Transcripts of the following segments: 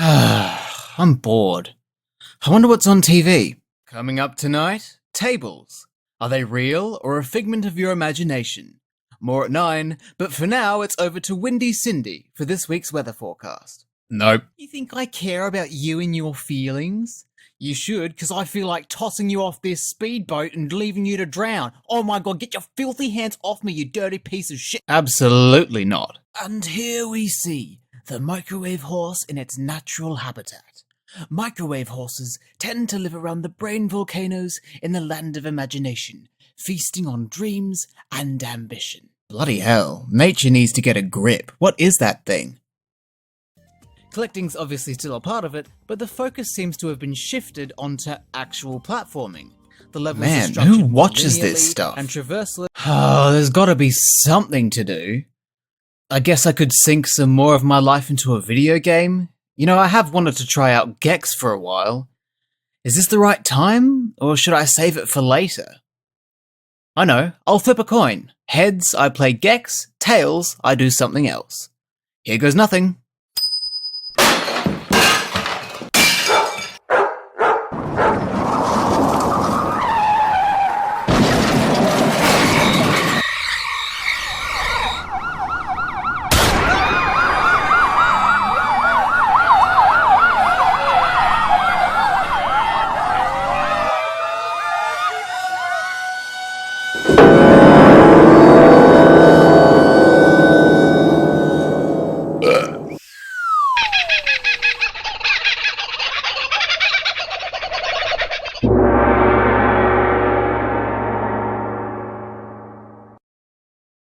I'm bored. I wonder what's on TV. Coming up tonight, tables. Are they real or a figment of your imagination? More at 9, but for now it's over to Windy Cindy for this week's weather forecast. Nope. You think I care about you and your feelings? You should, because I feel like tossing you off this speedboat and leaving you to drown. Oh my god, get your filthy hands off me, you dirty piece of shit. Absolutely not. And here we see the microwave horse in its natural habitat. Microwave horses tend to live around the brain volcanoes in the land of imagination, feasting on dreams and ambition. Bloody hell, nature needs to get a grip. What is that thing? Collecting's obviously still a part of it, but the focus seems to have been shifted onto actual platforming. The levels are structured who watches this stuff? And traversal. Oh, there's gotta be something to do. I guess I could sink some more of my life into a video game. You know, I have wanted to try out Gex for a while. Is this the right time, or should I save it for later? I know, I'll flip a coin. Heads, I play Gex. Tails, I do something else. Here goes nothing.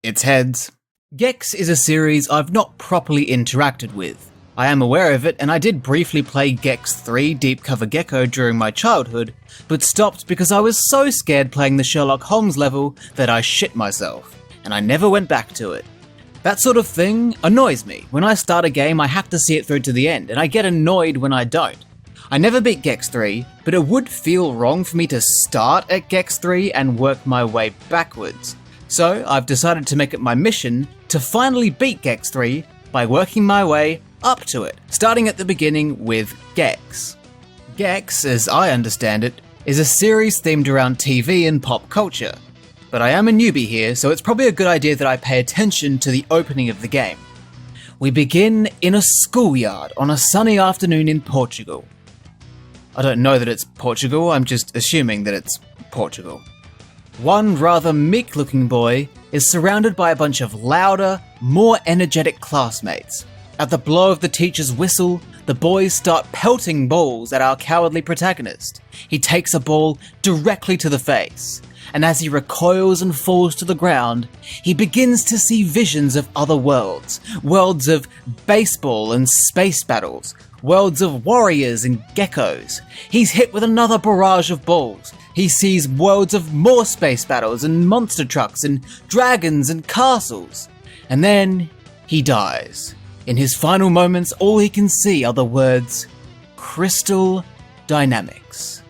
It's heads. Gex is a series I've not properly interacted with. I am aware of it, and I did briefly play Gex 3 Deep Cover Gecko during my childhood, but stopped because I was so scared playing the Sherlock Holmes level that I shit myself, and I never went back to it. That sort of thing annoys me. When I start a game, I have to see it through to the end, and I get annoyed when I don't. I never beat Gex 3, but it would feel wrong for me to start at Gex 3 and work my way backwards. So I've decided to make it my mission to finally beat Gex 3 by working my way up to it, starting at the beginning with Gex. Gex, as I understand it, is a series themed around TV and pop culture. But I am a newbie here, so it's probably a good idea that I pay attention to the opening of the game. We begin in a schoolyard on a sunny afternoon in Portugal. I don't know that it's Portugal, I'm just assuming that it's Portugal. One rather meek-looking boy is surrounded by a bunch of louder, more energetic classmates. At the blow of the teacher's whistle, the boys start pelting balls at our cowardly protagonist. He takes a ball directly to the face, and as he recoils and falls to the ground, he begins to see visions of other worlds. Worlds of baseball and space battles. Worlds of warriors and geckos. He's hit with another barrage of balls. He sees worlds of more space battles and monster trucks and dragons and castles. And then he dies. In his final moments, all he can see are the words, Crystal Dynamics.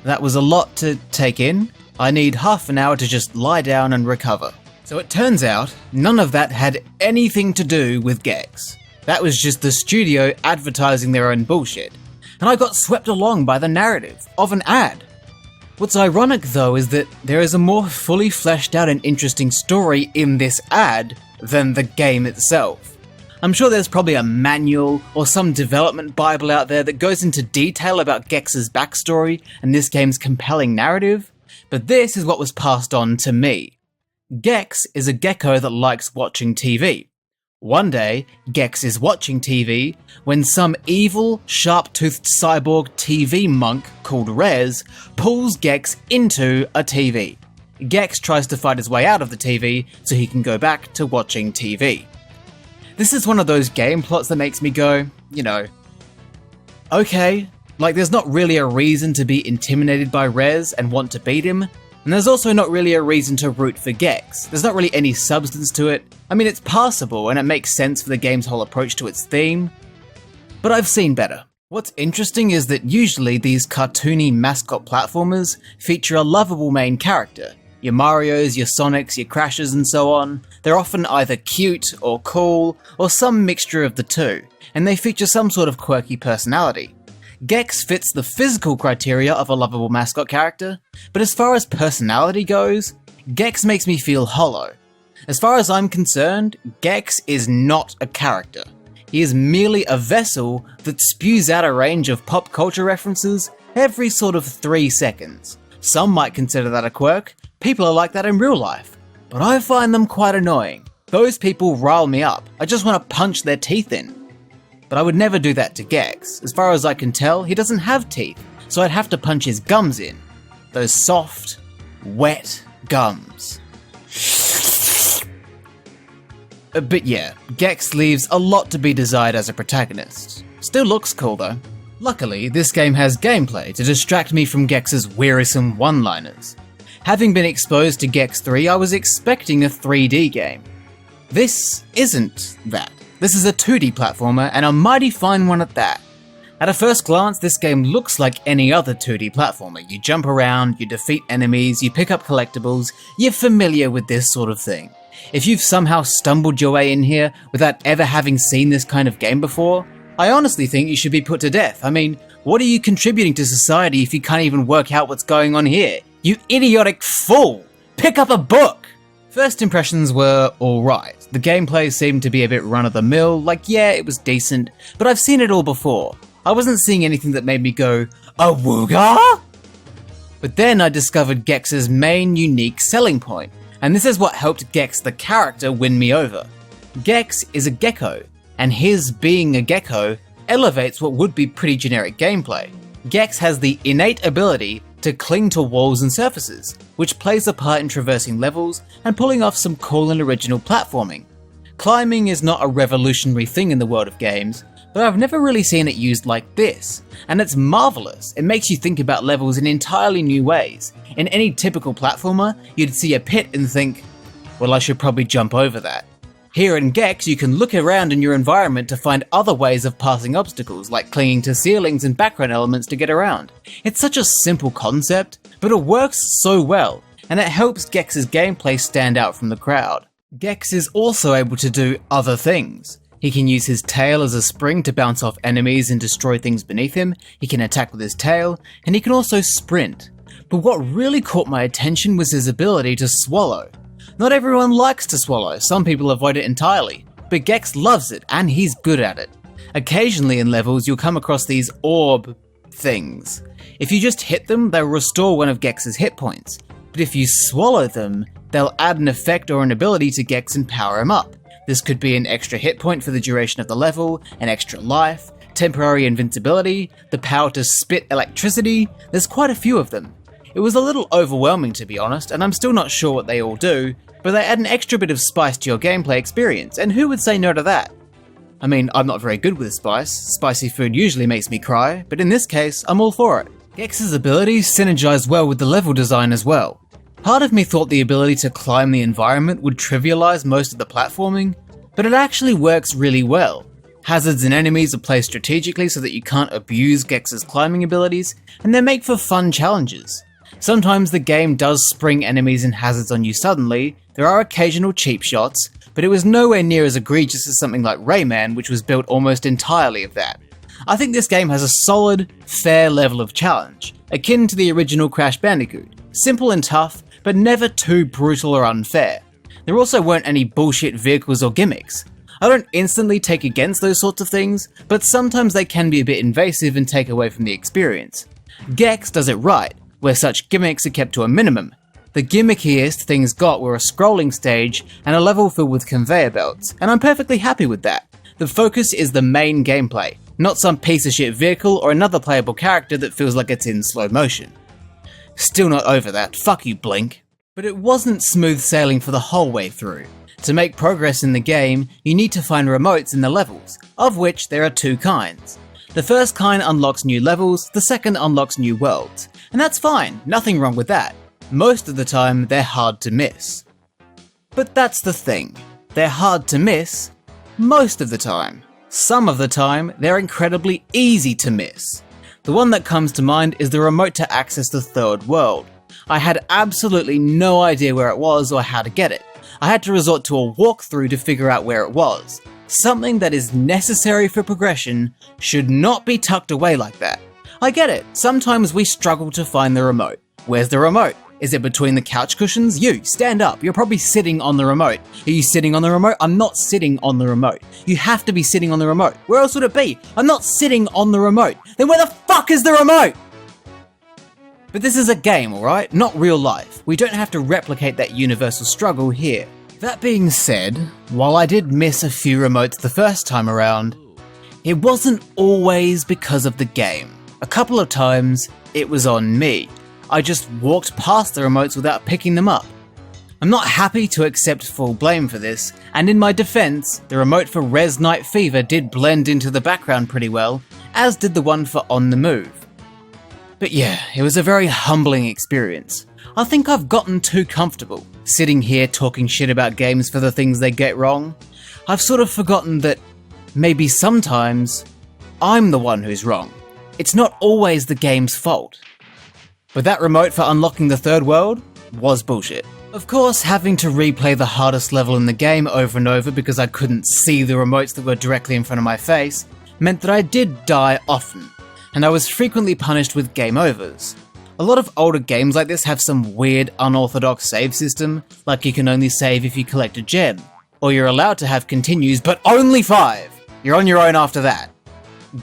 That was a lot to take in. I need half an hour to just lie down and recover. So it turns out, none of that had anything to do with Gex. That was just the studio advertising their own bullshit. And I got swept along by the narrative of an ad. What's ironic though is that there is a more fully fleshed out and interesting story in this ad than the game itself. I'm sure there's probably a manual or some development bible out there that goes into detail about Gex's backstory and this game's compelling narrative, but this is what was passed on to me. Gex is a gecko that likes watching TV. One day, Gex is watching TV when some evil, sharp-toothed cyborg TV monk called Rez pulls Gex into a TV. Gex tries to fight his way out of the TV so he can go back to watching TV. This is one of those game plots that makes me go, okay, like there's not really a reason to be intimidated by Rez and want to beat him, and there's also not really a reason to root for Gex. There's not really any substance to it. I mean, it's passable and it makes sense for the game's whole approach to its theme, but I've seen better. What's interesting is that usually these cartoony mascot platformers feature a lovable main character. Your Marios, your Sonics, your Crashes and so on. They're often either cute or cool, or some mixture of the two. and they feature some sort of quirky personality. Gex fits the physical criteria of a lovable mascot character, but as far as personality goes, Gex makes me feel hollow. As far as I'm concerned, Gex is not a character. He is merely a vessel that spews out a range of pop culture references every sort of 3 seconds. Some might consider that a quirk, people are like that in real life, but I find them quite annoying. Those people rile me up, I just want to punch their teeth in. But I would never do that to Gex. As far as I can tell, he doesn't have teeth, so I'd have to punch his gums in. Those soft, wet gums. But yeah, Gex leaves a lot to be desired as a protagonist. Still looks cool though. Luckily, this game has gameplay to distract me from Gex's wearisome one-liners. Having been exposed to Gex 3, I was expecting a 3D game. This isn't that. This is a 2D platformer, and a mighty fine one at that. At a first glance, this game looks like any other 2D platformer. You jump around, you defeat enemies, you pick up collectibles, you're familiar with this sort of thing. If you've somehow stumbled your way in here without ever having seen this kind of game before, I honestly think you should be put to death. I mean, what are you contributing to society if you can't even work out what's going on here? You idiotic fool! Pick up a book! First impressions were alright. The gameplay seemed to be a bit run-of-the-mill, like yeah, it was decent, but I've seen it all before. I wasn't seeing anything that made me go, awooga? But then I discovered Gex's main unique selling point, and this is what helped Gex the character win me over. Gex is a gecko, and his being a gecko elevates what would be pretty generic gameplay. Gex has the innate ability to cling to walls and surfaces, which plays a part in traversing levels and pulling off some cool and original platforming. Climbing is not a revolutionary thing in the world of games, but I've never really seen it used like this, and it's marvellous. It makes you think about levels in entirely new ways. In any typical platformer, you'd see a pit and think, well, I should probably jump over that. Here in Gex, you can look around in your environment to find other ways of passing obstacles, like clinging to ceilings and background elements to get around. It's such a simple concept, but it works so well, and it helps Gex's gameplay stand out from the crowd. Gex is also able to do other things. He can use his tail as a spring to bounce off enemies and destroy things beneath him, he can attack with his tail, and he can also sprint. But what really caught my attention was his ability to swallow. Not everyone likes to swallow, some people avoid it entirely, but Gex loves it and he's good at it. Occasionally in levels you'll come across these orb things. If you just hit them, they'll restore one of Gex's hit points, but if you swallow them, they'll add an effect or an ability to Gex and power him up. This could be an extra hit point for the duration of the level, an extra life, temporary invincibility, the power to spit electricity, there's quite a few of them. It was a little overwhelming to be honest, and I'm still not sure what they all do, but they add an extra bit of spice to your gameplay experience, and who would say no to that? I mean, I'm not very good with spice, spicy food usually makes me cry, but in this case, I'm all for it. Gex's abilities synergize well with the level design as well. Part of me thought the ability to climb the environment would trivialize most of the platforming, but it actually works really well. Hazards and enemies are placed strategically so that you can't abuse Gex's climbing abilities, and they make for fun challenges. Sometimes the game does spring enemies and hazards on you suddenly, there are occasional cheap shots, but it was nowhere near as egregious as something like Rayman, which was built almost entirely of that. I think this game has a solid, fair level of challenge, akin to the original Crash Bandicoot. Simple and tough, but never too brutal or unfair. There also weren't any bullshit vehicles or gimmicks. I don't instantly take against those sorts of things, but sometimes they can be a bit invasive and take away from the experience. Gex does it right, where such gimmicks are kept to a minimum. The gimmickiest things got were a scrolling stage and a level filled with conveyor belts, and I'm perfectly happy with that. The focus is the main gameplay, not some piece of shit vehicle or another playable character that feels like it's in slow motion. Still not over that, fuck you Blink. But it wasn't smooth sailing for the whole way through. To make progress in the game, you need to find remotes in the levels, of which there are two kinds. The first kind unlocks new levels, the second unlocks new worlds. And that's fine, nothing wrong with that. Most of the time, they're hard to miss. But that's the thing. They're hard to miss most of the time. Some of the time, they're incredibly easy to miss. The one that comes to mind is the remote to access the third world. I had absolutely no idea where it was or how to get it. I had to resort to a walkthrough to figure out where it was. Something that is necessary for progression should not be tucked away like that. I get it, sometimes we struggle to find the remote. Where's the remote? Is it between the couch cushions? You, stand up, you're probably sitting on the remote. Are you sitting on the remote? I'm not sitting on the remote. You have to be sitting on the remote. Where else would it be? I'm not sitting on the remote. Then where the fuck is the remote? But this is a game, alright? Not real life. We don't have to replicate that universal struggle here. That being said, while I did miss a few remotes the first time around, it wasn't always because of the game. A couple of times, it was on me. I just walked past the remotes without picking them up. I'm not happy to accept full blame for this, and in my defense, the remote for Res Night Fever did blend into the background pretty well, as did the one for On the Move. But yeah, it was a very humbling experience. I think I've gotten too comfortable, sitting here talking shit about games for the things they get wrong. I've sort of forgotten that maybe sometimes I'm the one who's wrong. It's not always the game's fault. But that remote for unlocking the third world was bullshit. Of course, having to replay the hardest level in the game over and over because I couldn't see the remotes that were directly in front of my face meant that I did die often, and I was frequently punished with game overs. A lot of older games like this have some weird unorthodox save system, like you can only save if you collect a gem, or you're allowed to have continues but only 5! You're on your own after that.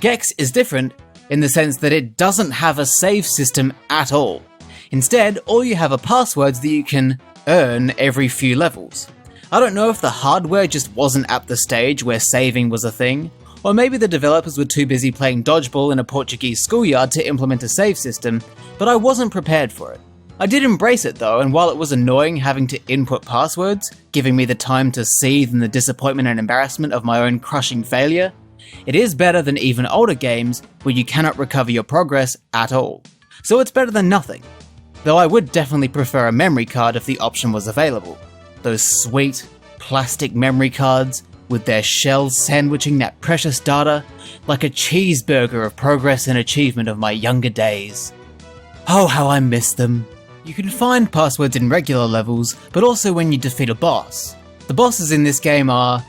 Gex is different in the sense that it doesn't have a save system at all. Instead, all you have are passwords that you can earn every few levels. I don't know if the hardware just wasn't at the stage where saving was a thing, or maybe the developers were too busy playing dodgeball in a Portuguese schoolyard to implement a save system, but I wasn't prepared for it. I did embrace it though, and while it was annoying having to input passwords, giving me the time to seethe in the disappointment and embarrassment of my own crushing failure, it is better than even older games where you cannot recover your progress at all. So it's better than nothing. Though I would definitely prefer a memory card if the option was available. Those sweet, plastic memory cards with their shells sandwiching that precious data like a cheeseburger of progress and achievement of my younger days. Oh, how I miss them. You can find passwords in regular levels, but also when you defeat a boss. The bosses in this game are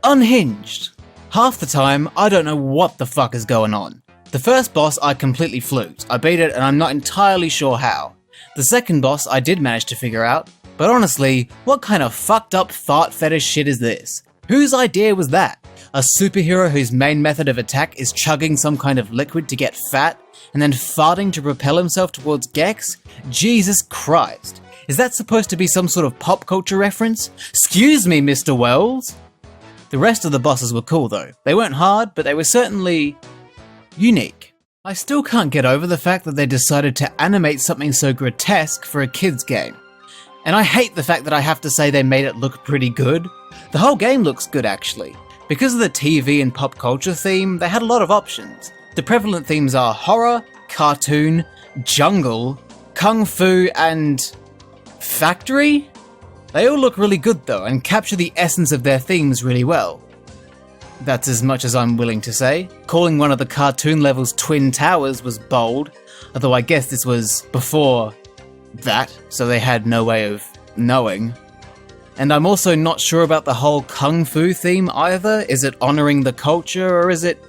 unhinged. Half the time, I don't know what the fuck is going on. The first boss I completely fluked. I beat it and I'm not entirely sure how. The second boss I did manage to figure out, but honestly, what kind of fucked up fart fetish shit is this? Whose idea was that? A superhero whose main method of attack is chugging some kind of liquid to get fat, and then farting to propel himself towards Gex? Jesus Christ. Is that supposed to be some sort of pop culture reference? Excuse me, Mr. Wells? The rest of the bosses were cool though. They weren't hard, but they were certainly unique. I still can't get over the fact that they decided to animate something so grotesque for a kid's game. And I hate the fact that I have to say they made it look pretty good. The whole game looks good actually. Because of the TV and pop culture theme, they had a lot of options. The prevalent themes are horror, cartoon, jungle, kung fu, and factory? They all look really good though, and capture the essence of their themes really well. That's as much as I'm willing to say. Calling one of the cartoon levels Twin Towers was bold, although I guess this was before that, so they had no way of knowing. And I'm also not sure about the whole kung fu theme either. Is it honoring the culture or is it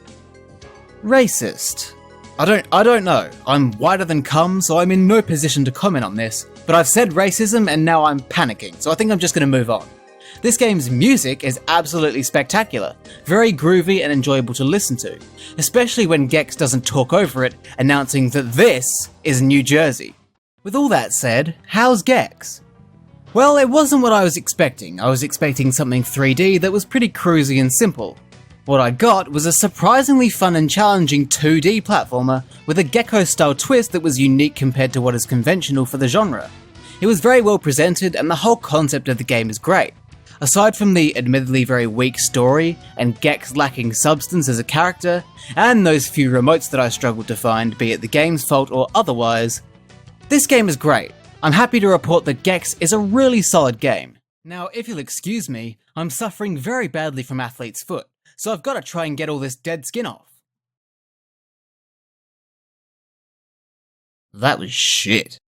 racist? I don't know. I'm whiter than cum, so I'm in no position to comment on this. But I've said racism and now I'm panicking, so I think I'm just going to move on. This game's music is absolutely spectacular, very groovy and enjoyable to listen to, especially when Gex doesn't talk over it, announcing that this is New Jersey. With all that said, how's Gex? Well, it wasn't what I was expecting. I was expecting something 3D that was pretty cruisy and simple. What I got was a surprisingly fun and challenging 2D platformer with a gecko-style twist that was unique compared to what is conventional for the genre. It was very well presented and the whole concept of the game is great. Aside from the admittedly very weak story and Gex lacking substance as a character, and those few remotes that I struggled to find, be it the game's fault or otherwise, this game is great. I'm happy to report that Gex is a really solid game. Now, if you'll excuse me, I'm suffering very badly from athlete's foot, so I've got to try and get all this dead skin off. That was shit.